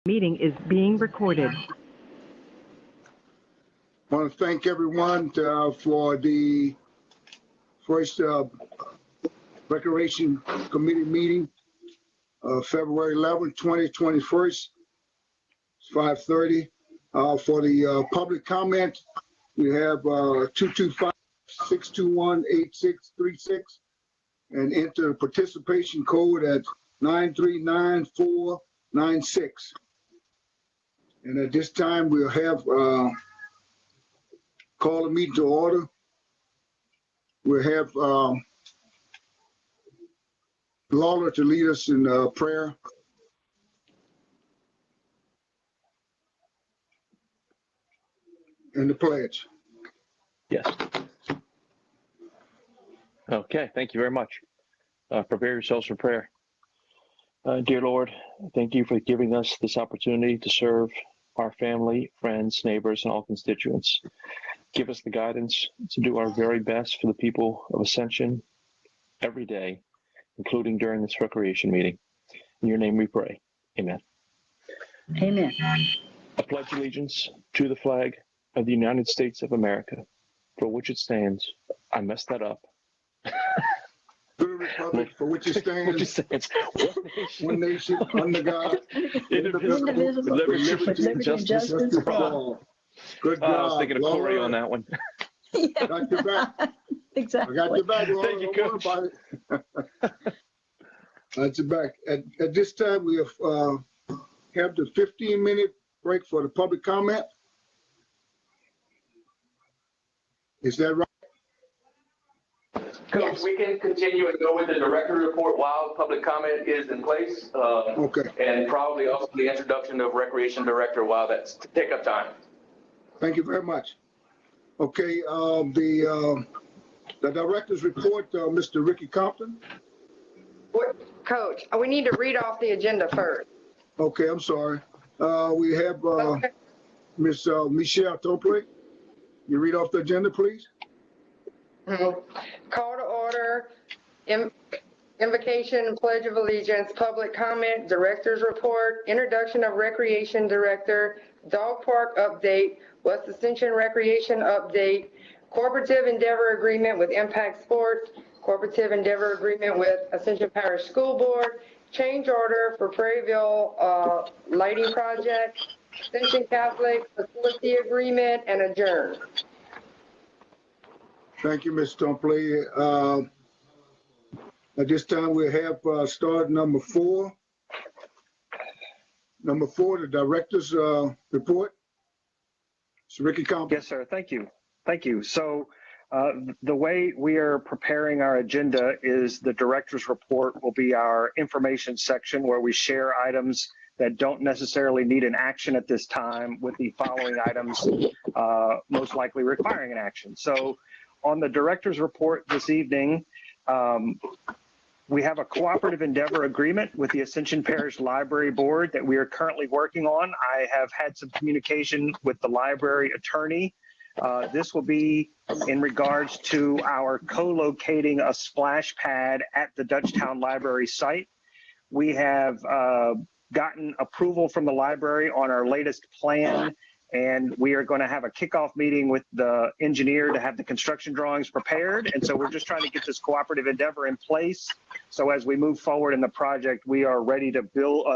Meeting is being recorded. I want to thank everyone for the first Recreation Committee meeting, February 11th, 2021. It's 5:30. For the public comment, we have 225-621-8636 and enter participation code at 939496. And at this time, we'll have call the meeting to order. We'll have Lawler to lead us in prayer. And the pledge. Yes. Okay, thank you very much. Prepare yourselves for prayer. Dear Lord, thank you for giving us this opportunity to serve our family, friends, neighbors, and all constituents. Give us the guidance to do our very best for the people of Ascension every day, including during this recreation meeting. In your name we pray. Amen. Amen. I pledge allegiance to the flag of the United States of America, for which it stands. I messed that up. To the republic for which it stands, one nation, under God, Indivisible, with liberty and justice for all. Good job. I was thinking of Corey on that one. Yeah. Got your back. Exactly. I got your back, Laura. Thank you, Don't worry about it. Got your back. At this time, we have the 15-minute break for the public comment. Is that right? Coach, we can continue and go with the director report while public comment is in place. Okay. And probably also the introduction of recreation director while that's to take up time. Thank you very much. Okay, the director's report, Mr. Ricky Compton. Coach, we need to read off the agenda first. Okay, I'm sorry. We have Okay. Ms. Michelle Topley. You read off the agenda, please. Call to order, invocation, pledge of allegiance, public comment, director's report, introduction of recreation director, dog park update, West Ascension recreation update, cooperative endeavor agreement with Impact Sports, cooperative endeavor agreement with Ascension Parish School Board, change order for Prairieville lighting project, Ascension Catholic facility agreement, and adjourn. Thank you, Ms. Topley. At this time, we have start number 4. Number 4, the director's report. Mr. Ricky Compton. Yes, sir. Thank you. Thank you. So the way we are preparing our agenda is the director's report will be our information section where we share items that don't necessarily need an action at this time with the following items most likely requiring an action. So on the director's report this evening, we have a cooperative endeavor agreement with the Ascension Parish Library Board that we are currently working on. I have had some communication with the library attorney. This will be in regards to our co-locating a splash pad at the Dutchtown Library site. We have gotten approval from the library on our latest plan, and we are going to have a kickoff meeting with the engineer to have the construction drawings prepared. And so we're just trying to get this cooperative endeavor in place. So as we move forward in the project, we are ready to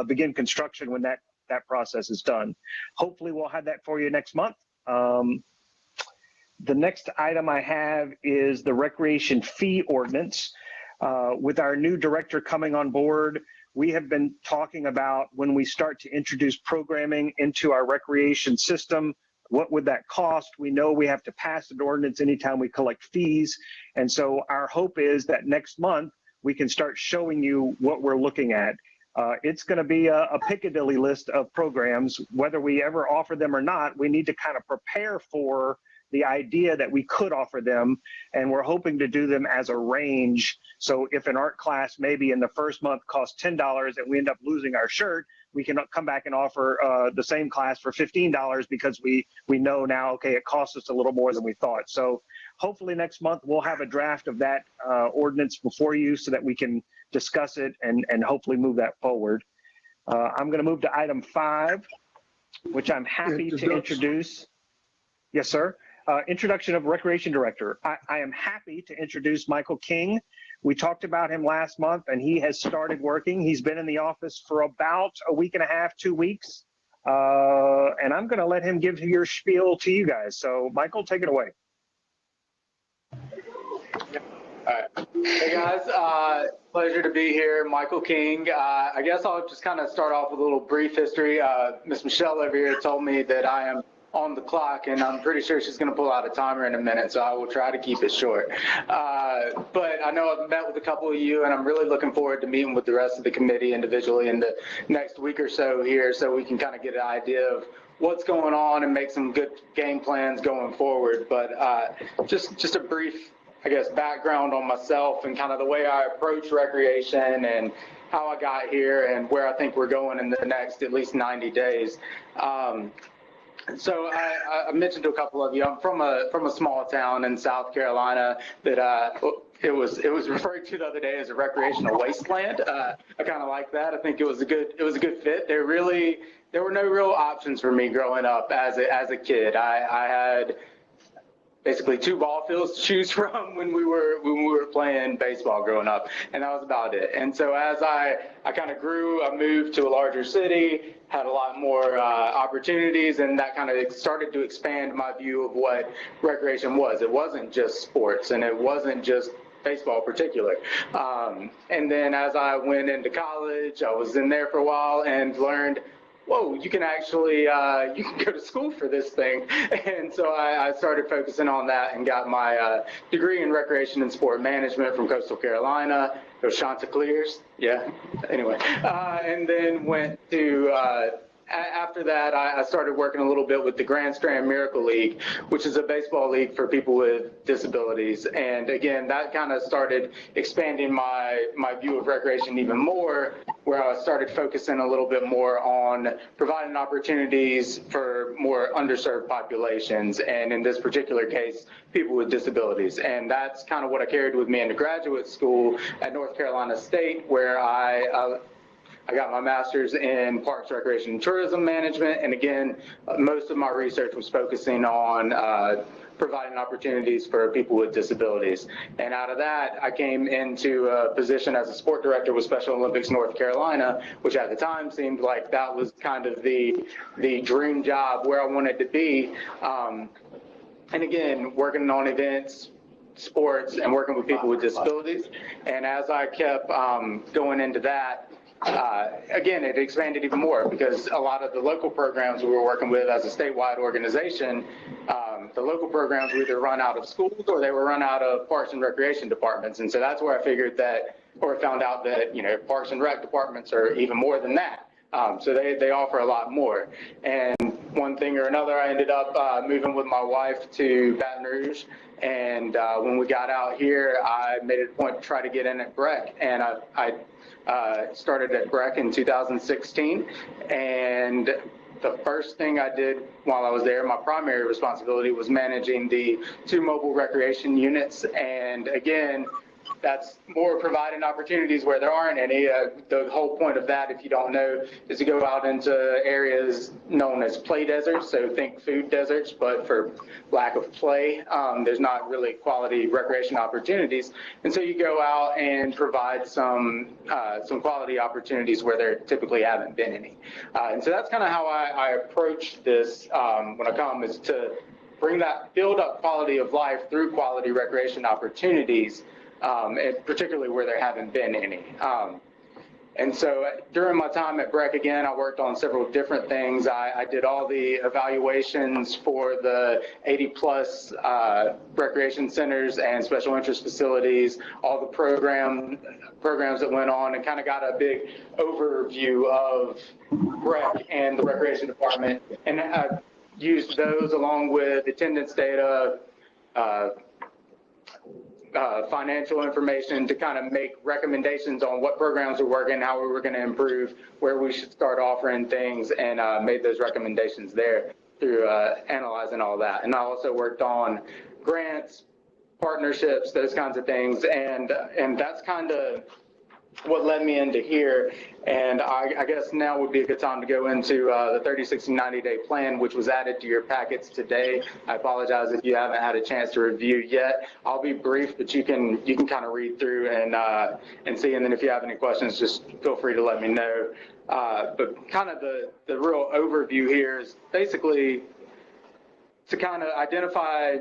begin construction when that process is done. Hopefully we'll have that for you next month. The next item I have is the recreation fee ordinance. With our new director coming on board, we have been talking about when we start to introduce programming into our recreation system, what would that cost? We know we have to pass an ordinance anytime we collect fees. And so our hope is that next month we can start showing you what we're looking at. It's going to be a Piccadilly list of programs. Whether we ever offer them or not, we need to kind of prepare for the idea that we could offer them, and we're hoping to do them as a range. So if an art class maybe in the first month costs $10 and we end up losing our shirt, we can come back and offer the same class for $15 because we know now, okay, it costs us a little more than we thought. So hopefully next month we'll have a draft of that ordinance before you so that we can discuss it and hopefully move that forward. I'm going to move to item 5, which I'm happy to introduce. Yes, sir. Introduction of Recreation Director. I am happy to introduce Michael King. We talked about him last month, and he has started working. He's been in the office for about a week and a half, 2 weeks. And I'm going to let him give your spiel to you guys. So, Michael, take it away. All right. Hey guys, pleasure to be here. Michael King. I guess I'll just kind of start off with a little brief history. Miss Michelle over here told me that I am on the clock, and I'm pretty sure she's going to pull out a timer in a minute, so I will try to keep it short. But I know I've met with a couple of you, and I'm really looking forward to meeting with the rest of the committee individually in the next week or so here, so we can kind of get an idea of what's going on and make some good game plans going forward. But just a brief, I guess, background on myself and kind of the way I approach recreation and how I got here and where I think we're going in the next at least 90 days. So I mentioned to a couple of you, I'm from a small town in South Carolina that it was referred to the other day as a recreational wasteland. I kind of like that. I think it was a good fit. There were no real options for me growing up as a kid. I had basically 2 ball fields to choose from when we were playing baseball growing up, and that was about it. And so as I kind of grew, I moved to a larger city, had a lot more opportunities, and that kind of started to expand my view of what recreation was. It wasn't just sports, and it wasn't just baseball in particular. And then as I went into college, I was in there for a while and learned, whoa, you can actually, you can go to school for this thing. And so I started focusing on that and got my degree in recreation and sport management from Coastal Carolina, those Chanticleers, yeah, anyway. And then went to, after that, I started working a little bit with the Grand Strand Miracle League, which is a baseball league for people with disabilities. And again, that kind of started expanding my view of recreation even more, where I started focusing a little bit more on providing opportunities for more underserved populations, and in this particular case, people with disabilities. And that's kind of what I carried with me into graduate school at North Carolina State, where I got my master's in Parks, Recreation, and Tourism Management. And again, most of my research was focusing on providing opportunities for people with disabilities. And out of that, I came into a position as a sport director with Special Olympics North Carolina, which at the time seemed like that was kind of the dream job where I wanted to be. And again, working on events, sports, and working with people with disabilities. And as I kept going into that, again, it expanded even more because a lot of the local programs we were working with as a statewide organization, the local programs were either run out of schools or they were run out of Parks and Recreation departments. And so that's where I figured that, or found out that, you know, Parks and Rec departments are even more than that. So they offer a lot more. And one thing or another, I ended up moving with my wife to Baton Rouge. And when we got out here, I made it a point to try to get in at BREC. And I started at BREC in 2016. And the first thing I did while I was there, my primary responsibility was managing the 2 mobile recreation units. And again, that's more providing opportunities where there aren't any. The whole point of that, if you don't know, is to go out into areas known as play deserts. So think food deserts, but for lack of play, there's not really quality recreation opportunities. And so you go out and provide some quality opportunities where there typically haven't been any. And so that's kind of how I approach this when I come, is to build up quality of life through quality recreation opportunities. And particularly where there haven't been any. And so during my time at BREC, again, I worked on several different things. I did all the evaluations for the 80+ recreation centers and special interest facilities, all the programs that went on, and kind of got a big overview of BREC and the recreation department. And I used those along with attendance data, financial information to kind of make recommendations on what programs are working, how we were going to improve, where we should start offering things, and made those recommendations there through analyzing all that. And I also worked on grants, partnerships, those kinds of things, and that's kind of what led me into here. And I guess now would be a good time to go into the 30, 60, 90-day plan, which was added to your packets today. I apologize if you haven't had a chance to review yet. I'll be brief, but you can kind of read through and see. And then if you have any questions, just feel free to let me know. But kind of the real overview here is basically to kind of identify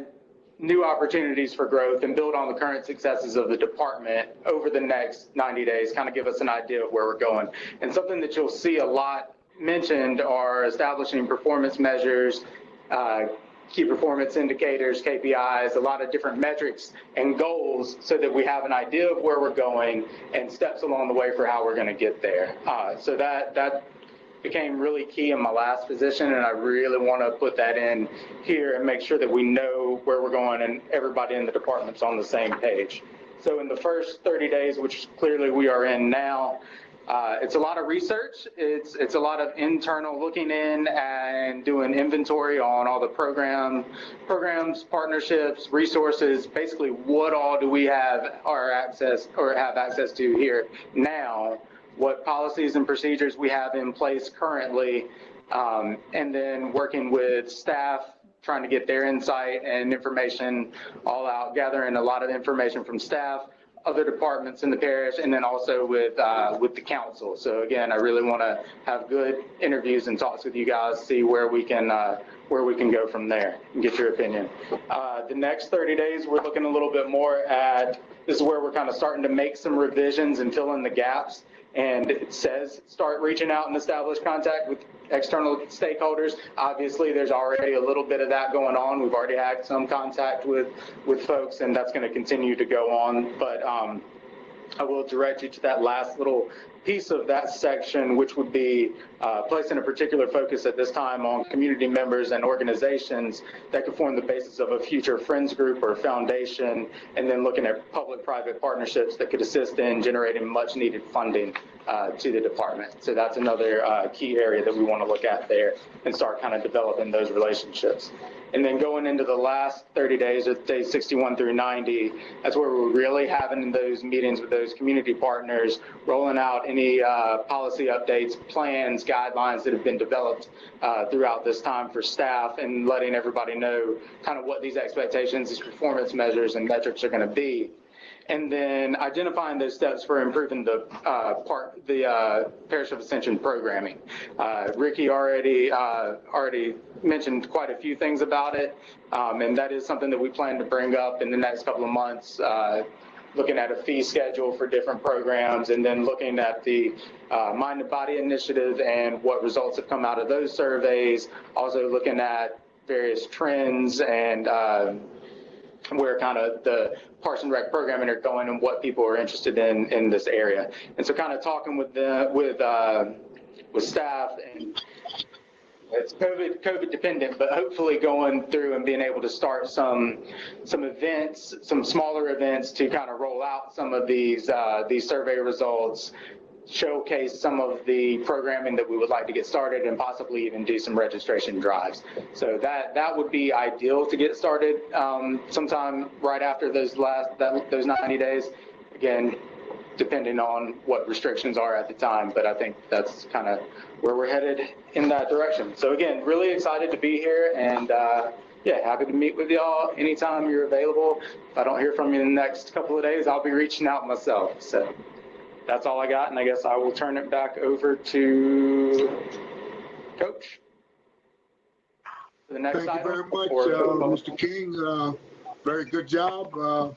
new opportunities for growth and build on the current successes of the department over the next 90 days, kind of give us an idea of where we're going. And something that you'll see a lot mentioned are establishing performance measures, key performance indicators, KPIs, a lot of different metrics and goals so that we have an idea of where we're going and steps along the way for how we're going to get there. So that became really key in my last position, and I really want to put that in here and make sure that we know where we're going and everybody in the department's on the same page. So in the first 30 days, which clearly we are in now, it's a lot of research. It's a lot of internal looking in and doing inventory on all the programs, partnerships, resources. Basically, what all do we have access to here now? What policies and procedures we have in place currently, and then working with staff, trying to get their insight and information all out, gathering a lot of information from staff, other departments in the parish, and then also with the council. So again, I really want to have good interviews and talks with you guys, see where we can go from there and get your opinion. The next 30 days, we're looking a little bit more at, this is where we're kind of starting to make some revisions and fill in the gaps. And it says start reaching out and establish contact with external stakeholders. Obviously, there's already a little bit of that going on. We've already had some contact with folks, and that's going to continue to go on. But I will direct you to that last little piece of that section, which would be placing a particular focus at this time on community members and organizations that could form the basis of a future friends group or foundation, and then looking at public-private partnerships that could assist in generating much needed funding to the department. So that's another key area that we want to look at there and start kind of developing those relationships. And then going into the last 30 days, or days 61 through 90, that's where we're really having those meetings with those community partners, rolling out any policy updates, plans, guidelines that have been developed throughout this time for staff, and letting everybody know kind of what these expectations, these performance measures and metrics are going to be. And then identifying those steps for improving the Parish of Ascension programming. Ricky already mentioned quite a few things about it, and that is something that we plan to bring up in the next couple of months, looking at a fee schedule for different programs, and then looking at the Mind and Body Initiative and what results have come out of those surveys, also looking at various trends and where kind of the Parks and Rec programming are going and what people are interested in this area. And so kind of talking with staff, and it's COVID dependent, but hopefully going through and being able to start some events, some smaller events to kind of roll out some of these survey results, showcase some of the programming that we would like to get started, and possibly even do some registration drives. So that would be ideal to get started sometime right after those 90 days. Again, depending on what restrictions are at the time, but I think that's kind of where we're headed in that direction. So again, really excited to be here, and yeah, happy to meet with y'all anytime you're available. If I don't hear from you in the next couple of days, I'll be reaching out myself. So that's all I got, and I guess I will turn it back over to Coach for the next Thank you item. very much, Mr. King. Very good job.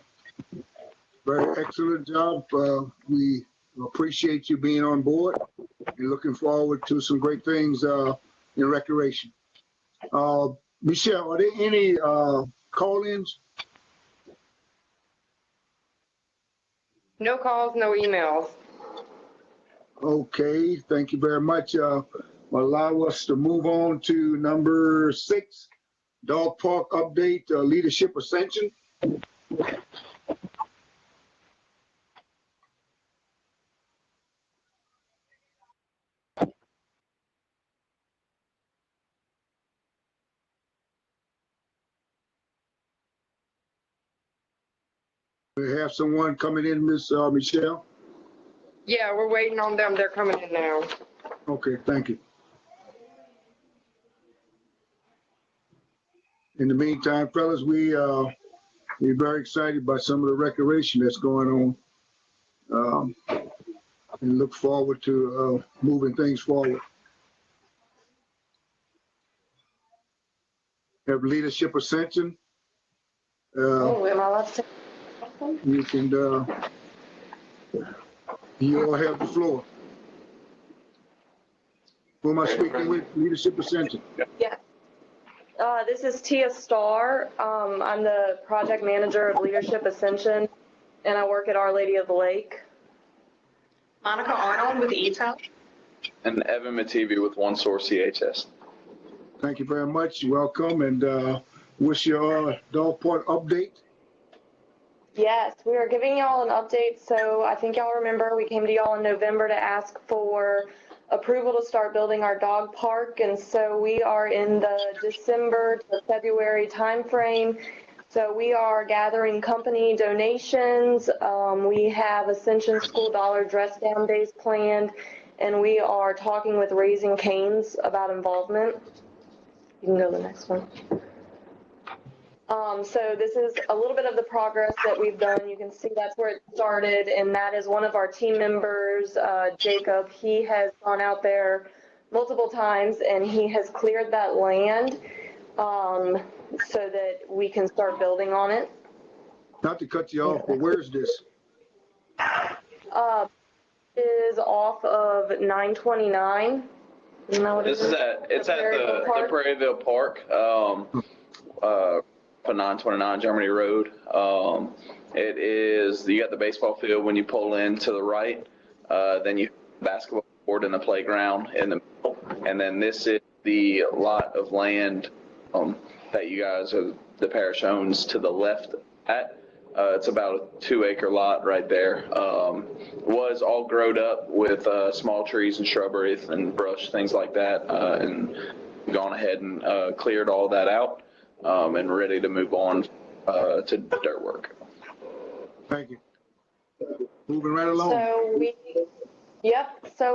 Very excellent job. We appreciate you being on board and looking forward to some great things in recreation. Michelle, are there any call-ins? No calls, no emails. Okay, thank you very much. Allow us to move on to number 6, Dog Park update, Leadership Ascension. We have someone coming in, Miss Michelle. Yeah, we're waiting on them. They're coming in now. Okay, thank you. In the meantime, fellas, we're very excited by some of the recreation that's going on, and look forward to moving things forward. Have Leadership Ascension. Oh, am I allowed to say something? You can, you all have the floor. Who am I speaking with? Leadership Ascension. Yeah. This is Tia Starr. I'm the project manager of Leadership Ascension, and I work at Our Lady of the Lake. Monica Arnold with ETEL. And Evan Mativi with One Source CHS. Thank you very much. Welcome, and what's your dog park update? Yes, we are giving y'all an update. So I think y'all remember we came to y'all in November to ask for approval to start building our dog park. And so we are in the December to February timeframe. So we are gathering company donations. We have Ascension School Dollar Dress Down Days planned, and we are talking with Raising Cane's about involvement. You can go to the next one. So this is a little bit of the progress that we've done. You can see that's where it started, and that is one of our team members, Jacob. He has gone out there multiple times, and he has cleared that land so that we can start building on it. Not to cut you off, but where's this? Is off of 929. Isn't that what This is at, it's at the Prairieville Park, for 929 Germany Road. It is, you got the baseball field when you pull in to the right, then you have the basketball court and the playground in the middle, and then this is the lot of land that you guys, the parish owns to the left at. It's about a 2-acre lot right there. Was all growed up with small trees and shrubbery and brush, things like that, and gone ahead and cleared all that out and ready to move on to dirt work. Thank you. Moving right along. So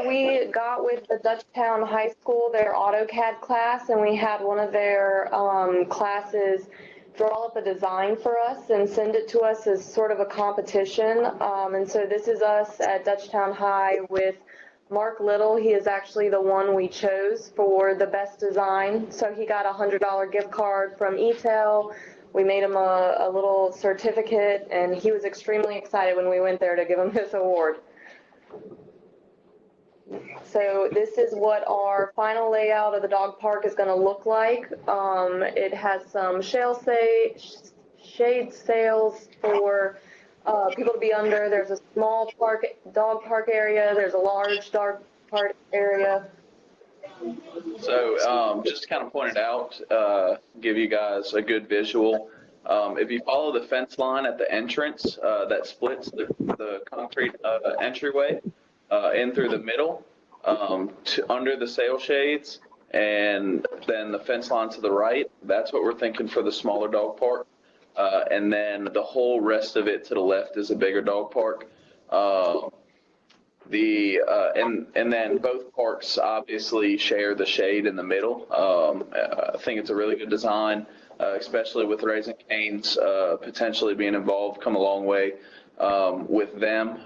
we got with the Dutchtown High School, their AutoCAD class, and we had one of their classes draw up a design for us and send it to us as sort of a competition. And so this is us at Dutchtown High with Mark Little. He is actually the one we chose for the best design. So he got a $100 gift card from ETEL. We made him a little certificate, and he was extremely excited when we went there to give him this award. So this is what our final layout of the dog park is going to look like. It has some shade sails for people to be under. There's a small dog park area. There's a large dog park area. So just to kind of point it out, give you guys a good visual. If you follow the fence line at the entrance that splits the concrete entryway in through the middle, to under the sail shades, and then the fence line to the right, that's what we're thinking for the smaller dog park. And then the whole rest of it to the left is a bigger dog park. And then both parks obviously share the shade in the middle. I think it's a really good design, especially with Raising Cane's potentially being involved, come a long way with them.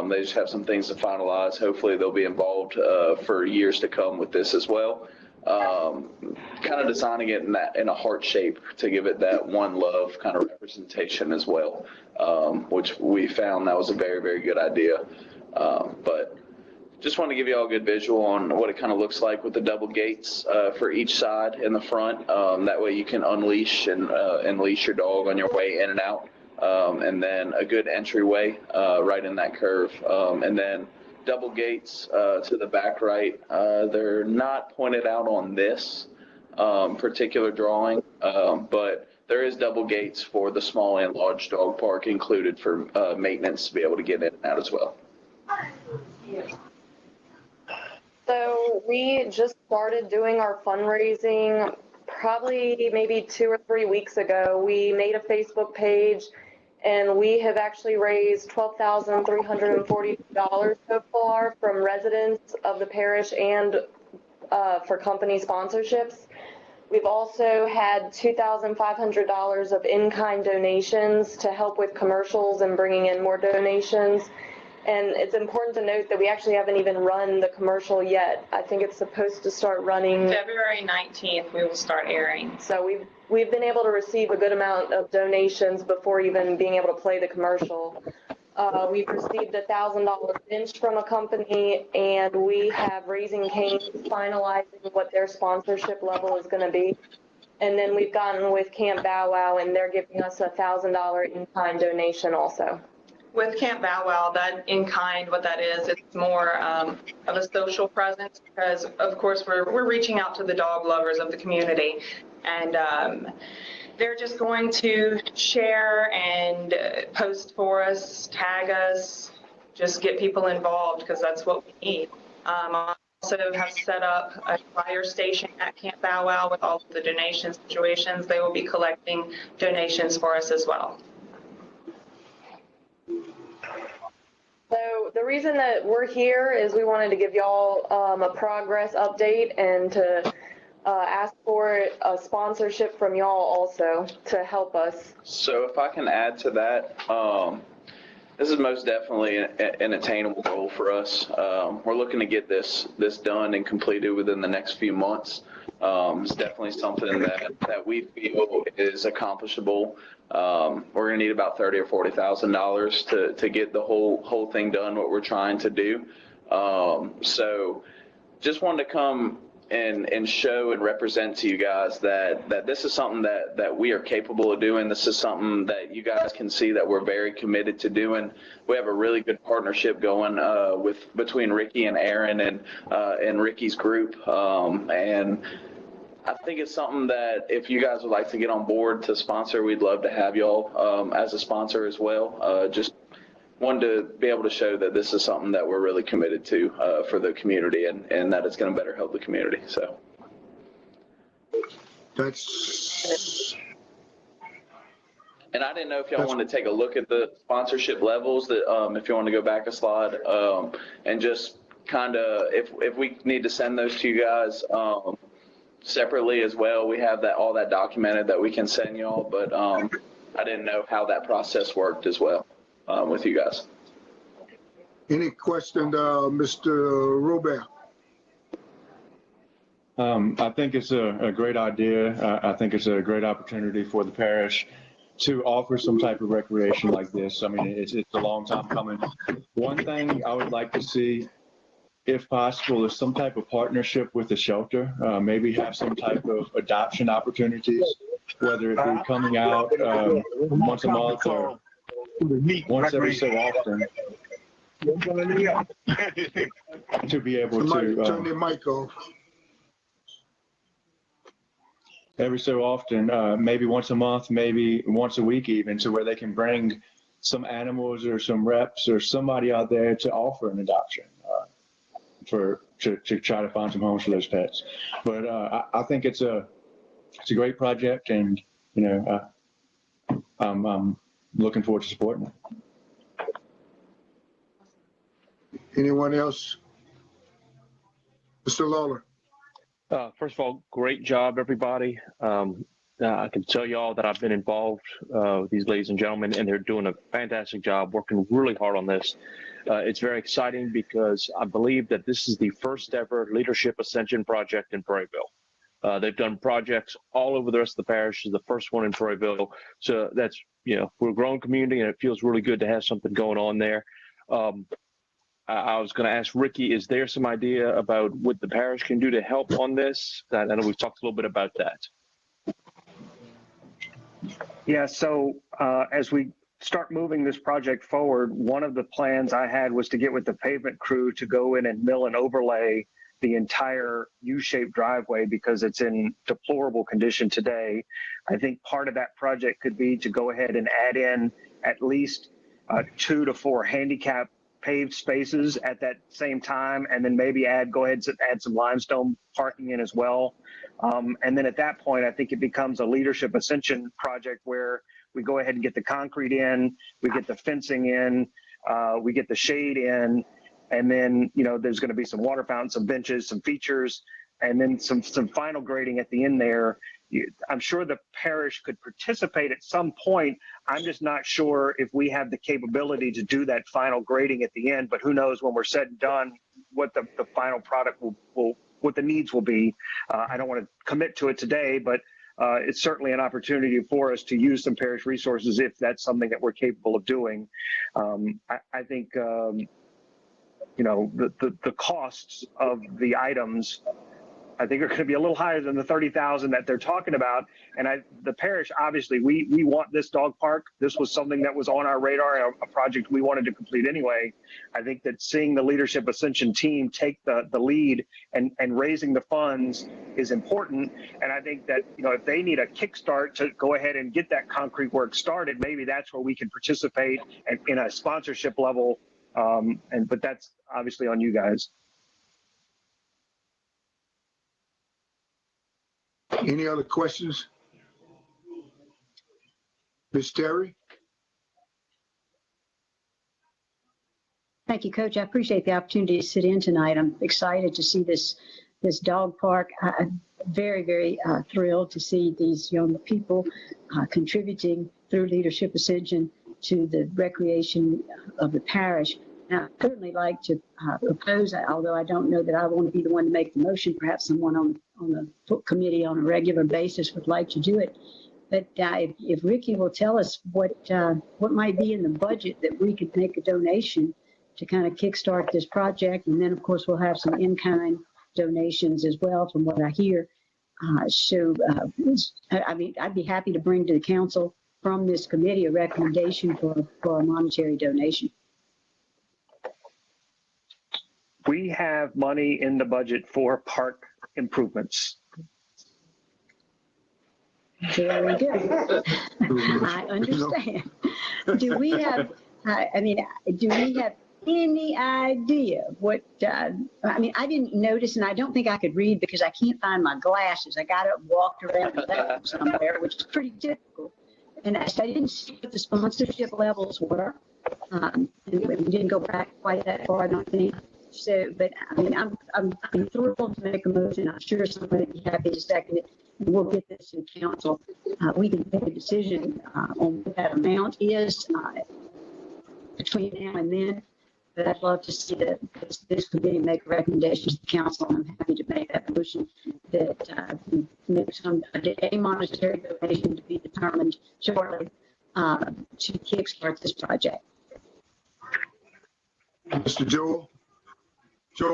They just have some things to finalize. Hopefully they'll be involved for years to come with this as well. Kind of designing it in a heart shape to give it that one love kind of representation as well, which we found that was a very, very good idea. But just want to give you all a good visual on what it kind of looks like with the double gates for each side in the front. That way you can unleash and leash your dog on your way in and out. And then a good entryway right in that curve. And then double gates to the back right. They're not pointed out on this particular drawing, but there is double gates for the small and large dog park included for maintenance to be able to get in and out as well. So we just started doing our fundraising probably maybe 2 or 3 weeks ago. We made a Facebook page, and we have actually raised $12,340 so far from residents of the parish and for company sponsorships. We've also had $2,500 of in-kind donations to help with commercials and bringing in more donations. And it's important to note that we actually haven't even run the commercial yet. I think it's supposed to start running. February 19th, we will start airing. So we've been able to receive a good amount of donations before even being able to play the commercial. We've received $1,000 pinch from a company, and we have Raising Cane's finalizing what their sponsorship level is going to be. And then we've gotten with Camp Bow Wow, and they're giving us a $1,000 in-kind donation also. With Camp Bow Wow, that in kind, what that is, it's more of a social presence because, of course, we're reaching out to the dog lovers of the community, and they're just going to share and post for us, tag us, just get people involved because that's what we need. I also have set up a fire station at Camp Bow Wow with all of the donation situations. They will be collecting donations for us as well. So the reason that we're here is we wanted to give y'all a progress update and to ask for a sponsorship from y'all also to help us. So if I can add to that, this is most definitely an attainable goal for us. We're looking to get this done and completed within the next few months. It's definitely something that we feel is accomplishable. We're going to need about $30,000 or $40,000 to get the whole thing done, what we're trying to do. So just wanted to come and show and represent to you guys that this is something that we are capable of doing. This is something that you guys can see that we're very committed to doing. We have a really good partnership going between Ricky and Aaron and Ricky's group. And I think it's something that if you guys would like to get on board to sponsor, we'd love to have y'all as a sponsor as well. Just wanted to be able to show that this is something that we're really committed to for the community and that it's going to better help the community. So That's. And I didn't know if y'all wanted to take a look at the sponsorship levels, that if you want to go back a slide and just kind of if we need to send those to you guys separately as well. We have all that documented that we can send y'all, but I didn't know how that process worked as well with you guys. Any question, Mr. Robert? I think it's a great idea. I think it's a great opportunity for the parish to offer some type of recreation like this. I mean, it's a long time coming. One thing I would like to see, if possible, is some type of partnership with the shelter. Maybe have some type of adoption opportunities, whether it be coming out once a month or once every so often, to be able to turn the mic off. Every so often, maybe once a month, maybe once a week even, to where they can bring some animals or some reps or somebody out there to offer an adoption to try to find some homes for those pets. But I think it's a great project, and I'm looking forward to supporting it. Anyone else? Mr. Lawler. First of all, great job, everybody. I can tell you all that I've been involved with these ladies and gentlemen, and they're doing a fantastic job, working really hard on this. It's very exciting because I believe that this is the first ever Leadership Ascension project in Prairieville. They've done projects all over the rest of the parish. This is the first one in Prairieville. So that's, we're a growing community, and it feels really good to have something going on there. I was going to ask Ricky, is there some idea about what the parish can do to help on this? I know we've talked a little bit about that. Yeah, so as we start moving this project forward, one of the plans I had was to get with the pavement crew to go in and mill and overlay the entire U-shaped driveway because it's in deplorable condition today. I think part of that project could be to go ahead and add in at least 2 to 4 handicap paved spaces at that same time, and then maybe go ahead and add some limestone parking in as well. And then at that point, I think it becomes a leadership Ascension project where we go ahead and get the concrete in, we get the fencing in, we get the shade in, and then, you know, there's going to be some water fountains, some benches, some features, and then some final grading at the end there. I'm sure the parish could participate at some point. I'm just not sure if we have the capability to do that final grading at the end, but who knows when we're said and done what the final product will what the needs will be. I don't want to commit to it today, but it's certainly an opportunity for us to use some parish resources if that's something that we're capable of doing. I think, you know, the costs of the items, I think, are going to be a little higher than the 30,000 that they're talking about. And the parish, obviously, we want this dog park. This was something that was on our radar, a project we wanted to complete anyway. I think that seeing the Leadership Ascension team take the lead and raising the funds is important. And I think that, you know, if they need a kickstart to go ahead and get that concrete work started, maybe that's where we can participate in a sponsorship level. But that's obviously on you guys. Any other questions? Ms. Terry? Thank you, Coach. I appreciate the opportunity to sit in tonight. I'm excited to see this dog park. I'm very, very thrilled to see these young people contributing through Leadership Ascension to the recreation of the parish. Now, I'd certainly like to propose, although I don't know that I want to be the one to make the motion, perhaps someone on the committee on a regular basis would like to do it. But if Ricky will tell us what might be in the budget that we could make a donation to kind of kickstart this project. And then, of course, we'll have some in-kind donations as well, from what I hear. I mean, I'd be happy to bring to the council from this committee a recommendation for a monetary donation. We have money in the budget for park improvements. Very good. I understand. Do we have any idea what, I mean, I didn't notice, and I don't think I could read because I can't find my glasses. I got up and walked around the lab somewhere, which is pretty difficult. And I didn't see what the sponsorship levels were. And we didn't go back quite that far, I don't think. So, but I mean, I'm thrilled to make a motion. I'm sure somebody would be happy to second it. And we'll get this to the council. We can make a decision on what that amount is between now and then. But I'd love to see that this committee make a recommendation to the council. And I'm happy to make that motion that a monetary donation to be determined shortly to kickstart this project. Mr. Joel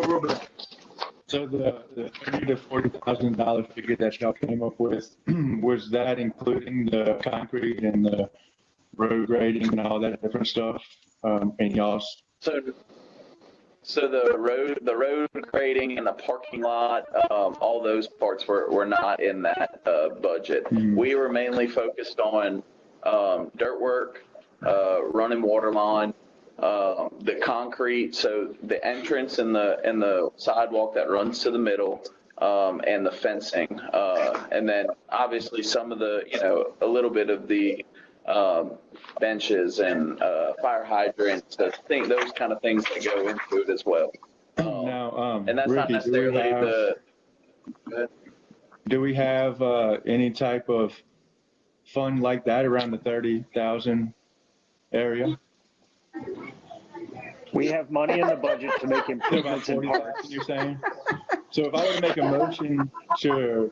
Roberts. So the $30,000 to $40,000 figure that y'all came up with, was that including the concrete and the road grading and all that different stuff? And y'all's. So the road grading and the parking lot, all those parts were not in that budget. We were mainly focused on dirt work, running water line, the concrete, so the entrance and the sidewalk that runs to the middle, and the fencing, and then obviously some of the, you know, a little bit of the benches and fire hydrants, those kind of things that go into it as well. Now, and that's Ricky, not necessarily do we have any type of fund like that around the 30,000 area? We have money in the budget to make improvements in parks. You're saying? So if I were to make a motion to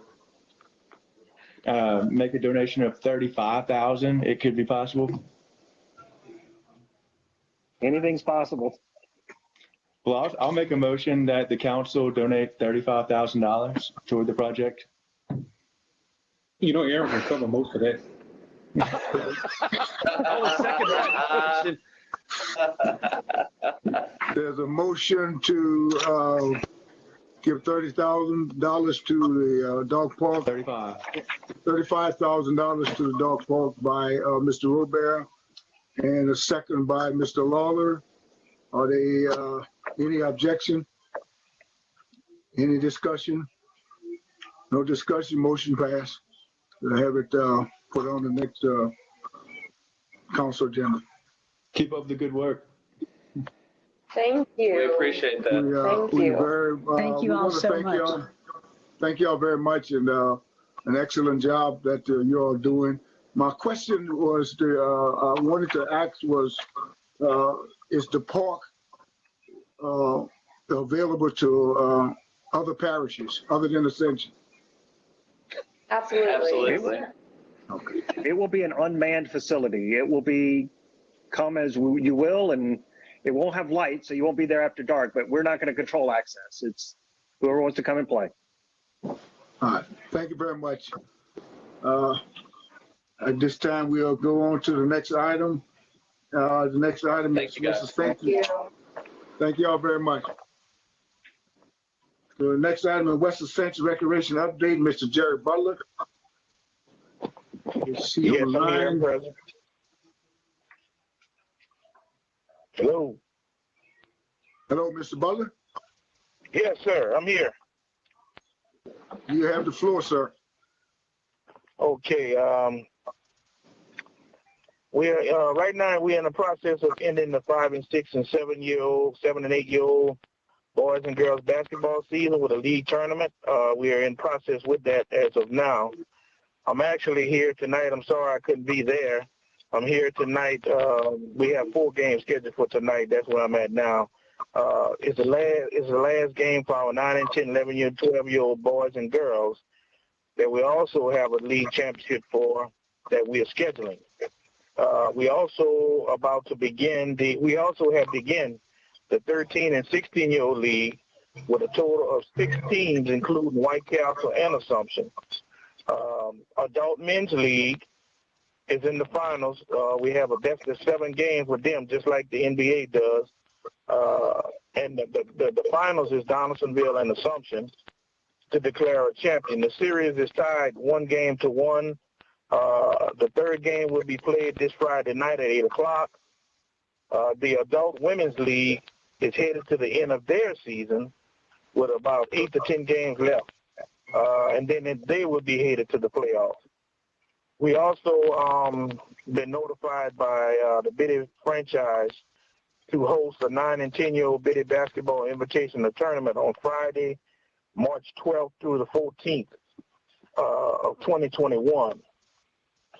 make a donation of 35,000, it could be possible? Anything's possible. Well, I'll make a motion that the council donate $35,000 toward the project. You know, Aaron can cover most of that. I was second that motion. There's a motion to give $30,000 to the dog park. $35,000 to the dog park by Mr. Robert, and a second by Mr. Lawler. Are they, any objection? Any discussion? No discussion, motion passed. We'll have it put on the next council agenda. Keep up the good work. Thank you. We appreciate that. Thank you. Thank you all so much. Thank you all very much, and an excellent job that you all doing. My question was, I wanted to ask was, is the park available to other parishes other than Ascension? Absolutely. Okay. It will be an unmanned facility. It will be come as you will, and it won't have lights, so you won't be there after dark, but we're not going to control access. It's whoever wants to come and play. All right. Thank you very much. At this time, we'll go on to the next item. The next item is Mrs. Ascension. Thank you all very much. The next item is West Ascension Recreation Update, Mr. Jerry Butler. Is he on the line? President. Hello. Hello, Mr. Butler. Yes, sir. I'm here. You have the floor, sir. Okay. We're right now we're in the process of ending the 5 and 6 and 7 and 8 year old boys and girls basketball season with a league tournament. We are in process with that as of now. I'm actually here tonight. I'm sorry I couldn't be there. I'm here tonight. We have 4 games scheduled for tonight. That's where I'm at now. It's the last game for our 9 and 10, 11 year, 12-year-old boys and girls that we also have a league championship for that we are scheduling. We also have begun the 13 and 16-year-old league with a total of 6 teams, including White Castle and Assumption. Adult men's league is in the finals. We have a best of 7 games with them, just like the NBA does. And the finals is Donaldsonville and Assumption to declare a champion. The series is tied 1-1. The third game will be played this Friday night at 8 o'clock. The adult women's league is headed to the end of their season with about 8 to 10 games left. And then they will be headed to the playoffs. We also been notified by the Biddy franchise to host a 9 and 10-year-old Biddy basketball invitational tournament on Friday, March 12th through the 14th of 2021.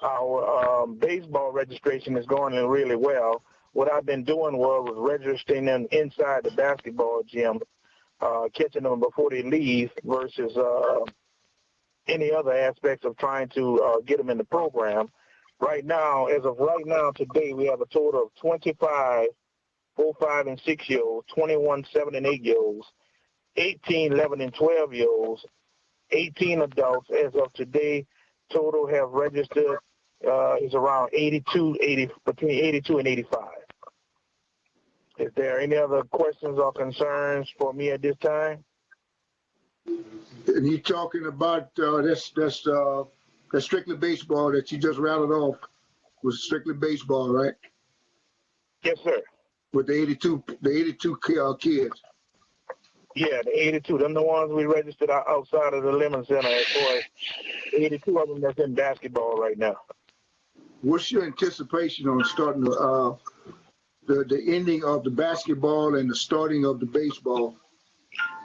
Our baseball registration is going in really well. What I've been doing was registering them inside the basketball gym, catching them before they leave versus any other aspects of trying to get them in the program. Right now, as of right now, today, we have a total of 25 4, 5, and 6-year-olds, 21 7 and 8-year-olds, 18, 11, and 12-year-olds, 18 adults. As of today, total have registered is around between 82 and 85. Is there any other questions or concerns for me at this time? And you talking about that's strictly baseball that you just rattled off was strictly baseball, right? Yes, sir. With the 82 kids. Yeah, the 82. Them the ones we registered outside of the Lemon Center. As far as 82 of them that's in basketball right now. What's your anticipation on starting the ending of the basketball and the starting of the baseball?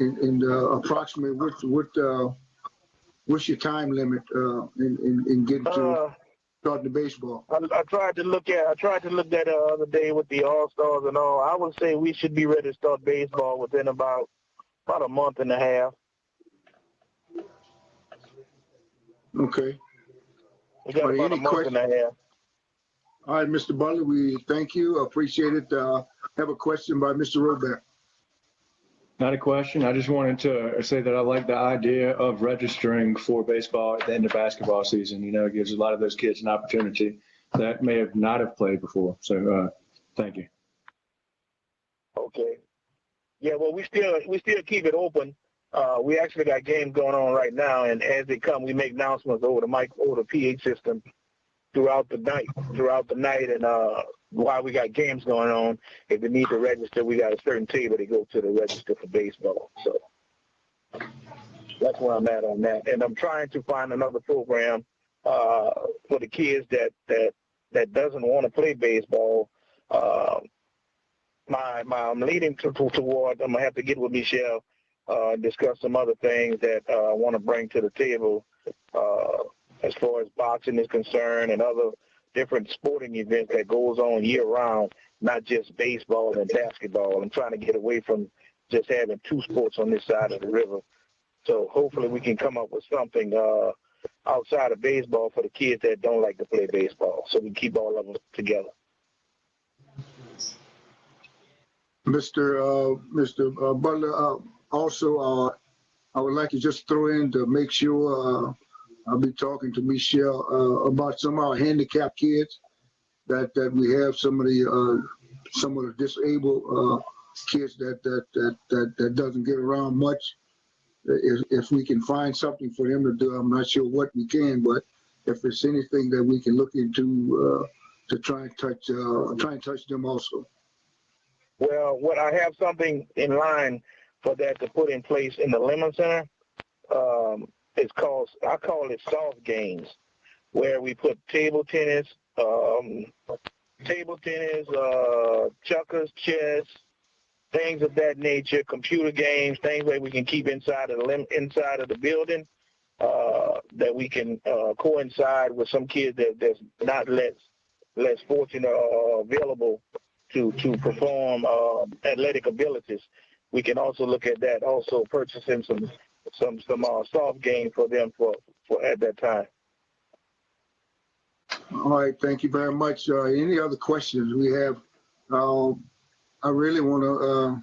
In approximately what's your time limit in getting to starting the baseball? I tried to look at the other day with the All-Stars and all. I would say we should be ready to start baseball within about a month and a half. Okay. We got about a month and a half. All right, Mr. Butler, we thank you. Appreciate it. Have a question by Mr. Robert. Not a question. I just wanted to say that I like the idea of registering for baseball at the end of basketball season. You know, it gives a lot of those kids an opportunity that may have not have played before. So thank you. Okay. Yeah, well, we still keep it open. We actually got games going on right now, and as they come, we make announcements over the PA system throughout the night, and while we got games going on, if they need to register, we got a certain table to go to the register for baseball. So that's where I'm at on that. And I'm trying to find another program for the kids that doesn't want to play baseball. I'm leading toward, I'm going to have to get with Michelle, discuss some other things that I want to bring to the table as far as boxing is concerned and other different sporting events that goes on year round, not just baseball and basketball. I'm trying to get away from just having two sports on this side of the river. So hopefully we can come up with something outside of baseball for the kids that don't like to play baseball, so we can keep all of them together. Mr. Butler, also, I would like to just throw in to make sure I'll be talking to Michelle about some of our handicapped kids that we have, some of the disabled kids that doesn't get around much. If we can find something for them to do, I'm not sure what we can, but if there's anything that we can look into to try and touch them also. Well, what I have something in line for that to put in place in the Lemon Center. I call it soft games, where we put table tennis, checkers, chess, things of that nature, computer games, things where we can keep inside of the building, that we can coincide with some kids that's not less fortunate or available to perform athletic abilities. We can also look at that, also purchasing some soft game for them for at that time. All right, thank you very much. Any other questions we have? I really want to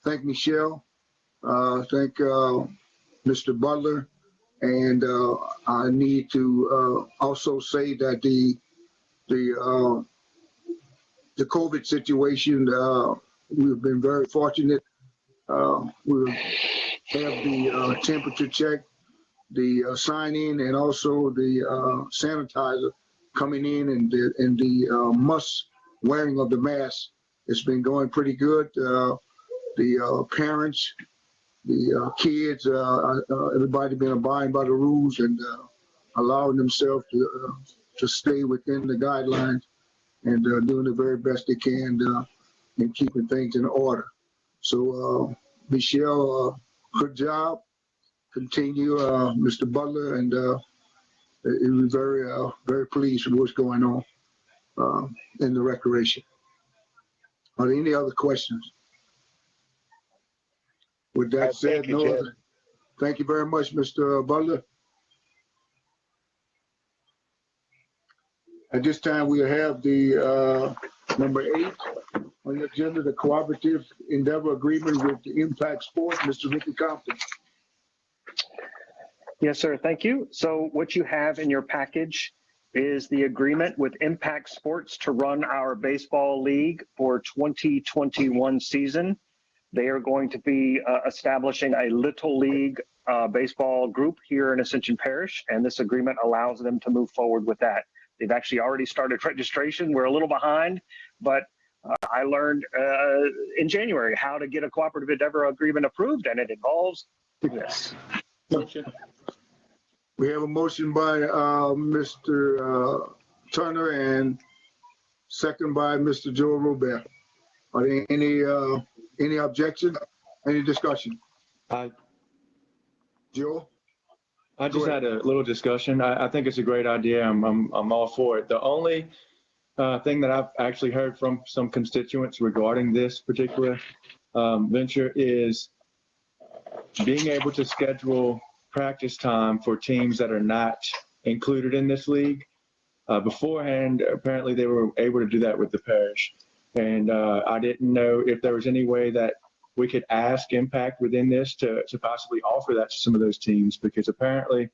thank Michelle, thank Mr. Butler, and I need to also say that the COVID situation, we've been very fortunate. We have the temperature check, the sign-in, and also the sanitizer coming in, and the must wearing of the mask. It's been going pretty good. The parents, the kids, everybody been abiding by the rules and allowing themselves to stay within the guidelines and doing the very best they can in keeping things in order. So, Michelle, good job. Continue, Mr. Butler, and we're very pleased with what's going on in the recreation. Are there any other questions? With that said, no other. Thank you very much, Mr. Butler. At this time, we have the number 8 on the agenda, the cooperative endeavor agreement with the Impact Sports. Mr. Ricky Compton. Yes, sir. Thank you. So what you have in your package is the agreement with Impact Sports to run our baseball league for 2021 season. They are going to be establishing a little league baseball group here in Ascension Parish, and this agreement allows them to move forward with that. They've actually already started registration. We're a little behind, but I learned in January how to get a cooperative endeavor agreement approved, and it involves this. We have a motion by Mr. Turner and second by Mr. Joe Robert. Are there any objection? Any discussion? Joe? I just had a little discussion. I think it's a great idea. I'm all for it. The only thing that I've actually heard from some constituents regarding this particular venture is being able to schedule practice time for teams that are not included in this league. Beforehand, apparently they were able to do that with the parish. And I didn't know if there was any way that we could ask Impact within this to possibly offer that to some of those teams, because apparently,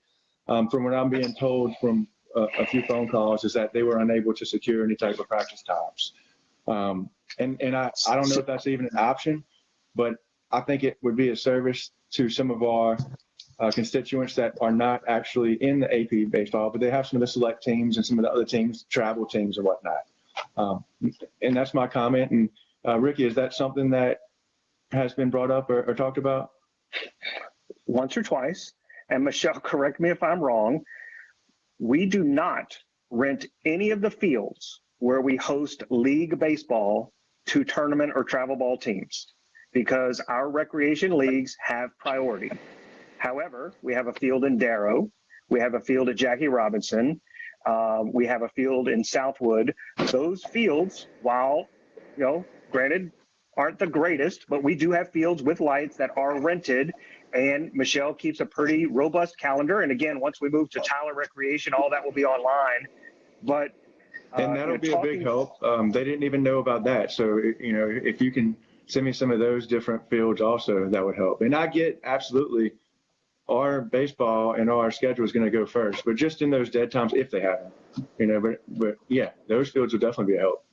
from what I'm being told from a few phone calls, is that they were unable to secure any type of practice times. And I don't know if that's even an option, but I think it would be a service to some of our constituents that are not actually in the AP baseball, but they have some of the select teams and some of the other teams, travel teams and whatnot. And that's my comment. And Ricky, is that something that has been brought up or talked about? Once or twice. And Michelle, correct me if I'm wrong. We do not rent any of the fields where we host league baseball to tournament or travel ball teams because our recreation leagues have priority. However, we have a field in Darrow. We have a field at Jackie Robinson. We have a field in Southwood. Those fields, while, granted, aren't the greatest, but we do have fields with lights that are rented. And Michelle keeps a pretty robust calendar. And again, once we move to Tyler Recreation, all that will be online. But and that'll be a big help. They didn't even know about that. So, if you can send me some of those different fields also, that would help. And I get absolutely our baseball and our schedule is going to go first, but just in those dead times, if they have them, but yeah, those fields will definitely be a help.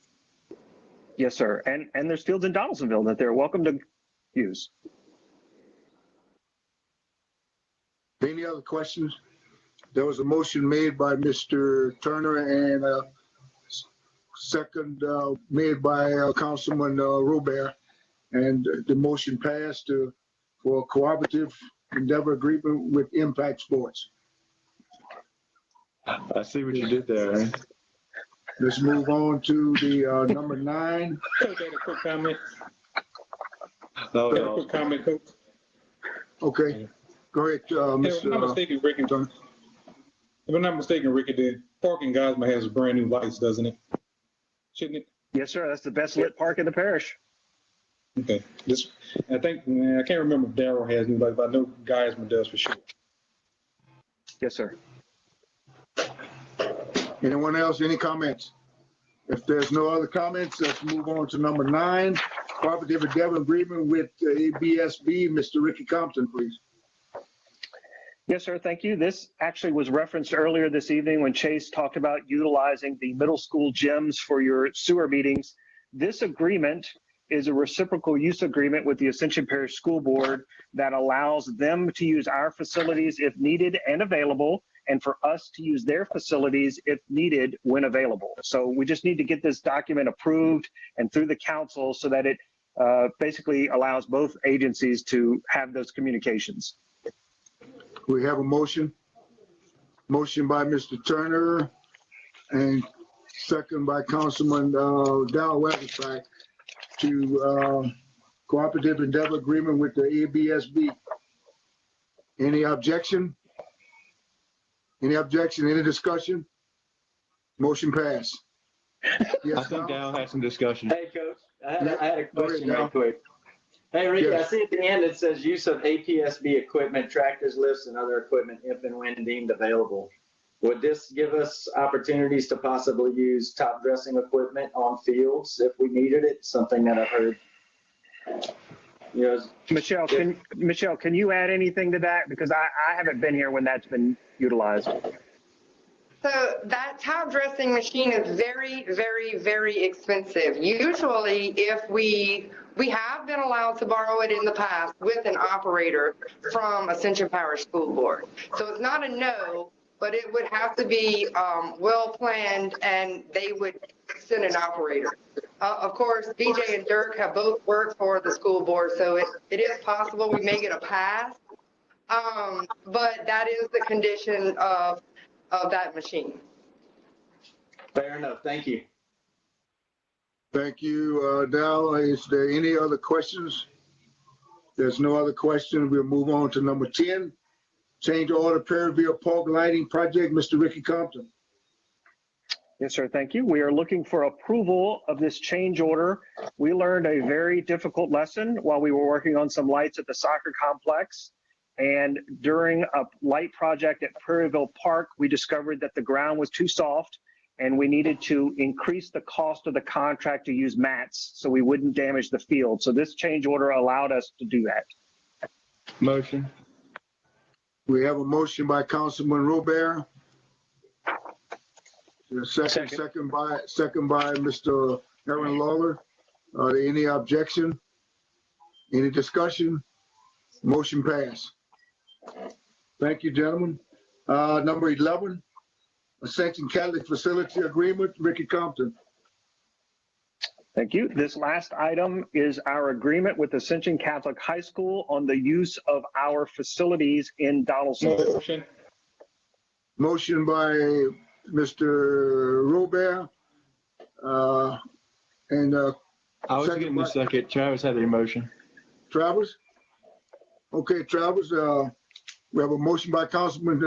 Yes, sir. And there's fields in Donaldsonville that they're welcome to use. Any other questions? There was a motion made by Mr. Turner and a second made by Councilman Robert, and the motion passed for a cooperative endeavor agreement with Impact Sports. I see what you did there. Eh? Let's move on to the number 9. Coach, I had a quick comment. No. A quick comment, Coach. Okay, go ahead, If I'm Mr. not mistaken, Ricky, the park in Gosma has brand new lights, doesn't it? Shouldn't it? Yes, sir. That's the best lit park in the parish. Okay. I think, I can't remember if Darrow has new lights, but I know Geisman does for sure. Yes, sir. Anyone else, any comments? If there's no other comments, let's move on to number 9, cooperative endeavor agreement with ABSB. Mr. Ricky Compton, please. Yes, sir. Thank you. This actually was referenced earlier this evening when Chase talked about utilizing the middle school gyms for your sewer meetings. This agreement is a reciprocal use agreement with the Ascension Parish School Board that allows them to use our facilities if needed and available, and for us to use their facilities if needed when available. So we just need to get this document approved and through the council so that it basically allows both agencies to have those communications. We have a motion. Motion by Mr. Turner and second by Councilman Dow Weatherside to cooperative endeavor agreement with the ABSB. Any objection? Any objection? Any discussion? Motion passed. Yes, I think Dow had some discussion. Hey, Coach, I had a question ahead, right quick. Hey, Ricky, Yes. I see at the end it says use of APSB equipment, tractors, lifts, and other equipment if and when deemed available. Would this give us opportunities to possibly use top dressing equipment on fields if we needed it? Something that I've heard. Michelle, can you add anything to that? Because I haven't been here when that's been utilized. So that top dressing machine is very, very, very expensive. Usually if we have been allowed to borrow it in the past with an operator from Ascension Parish School Board. So it's not a no, but it would have to be well planned and they would send an operator. Of course, DJ and Dirk have both worked for the school board, so it is possible we may get a pass. But that is the condition of that machine. Fair enough. Thank you. Thank you, Dow. Is there any other questions? There's no other question. We'll move on to number 10. Change order Perryville Park Lighting Project. Mr. Ricky Compton. Yes, sir. Thank you. We are looking for approval of this change order. We learned a very difficult lesson while we were working on some lights at the soccer complex. And during a light project at Perryville Park, we discovered that the ground was too soft and we needed to increase the cost of the contract to use mats so we wouldn't damage the field. So this change order allowed us to do that. Motion. We have a motion by Councilman Robert. Second by Mr. Aaron Lawler. Are there any objection? Any discussion? Motion passed. Thank you, gentlemen. Number 11, Ascension Catholic Facility Agreement, Ricky Compton. Thank you. This last item is our agreement with Ascension Catholic High School on the use of our facilities in Donaldson. Motion. Motion by Mr. Robert. And I was second getting the by second. Travis had the motion. Travers. Okay, Travers, we have a motion by Councilman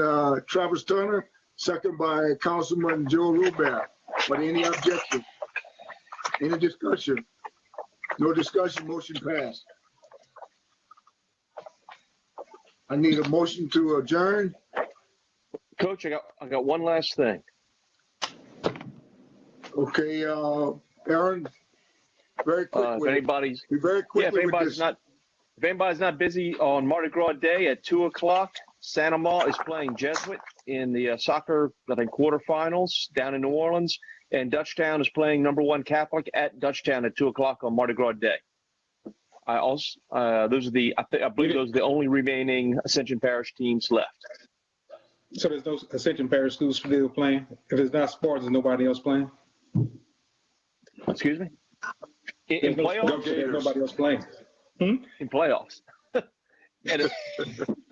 Travis Turner, second by Councilman Joe Robert. But any objection? Any discussion? No discussion, motion passed. I need a motion to adjourn. Coach, I got one last thing. Okay, Aaron, very quick If with it. anybody's Be very quick if with anybody's this. if anybody's not busy on Mardi Gras Day at 2:00, Santa Ma is playing Jesuit in the soccer, I think, quarterfinals down in New Orleans, and Dutchtown is playing #1 Catholic at Dutchtown at 2:00 on Mardi Gras Day. I also those are I believe those are the only remaining Ascension Parish teams left. So there's no Ascension Parish schools still playing? If it's not sports, there's nobody else playing? Excuse me? In There's playoffs? there's nobody else playing. In playoffs. And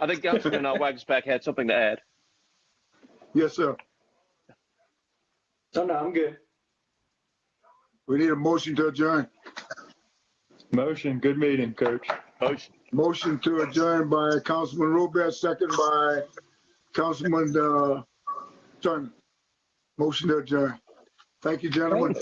I think Councilman Wagspack had something to add. Yes, sir. Oh, no, I'm good. We need a motion to adjourn. Motion. Good meeting, Coach. Motion. Motion to adjourn by Councilman Robert, second by Councilman Turner. Motion to adjourn. Thank you, gentlemen.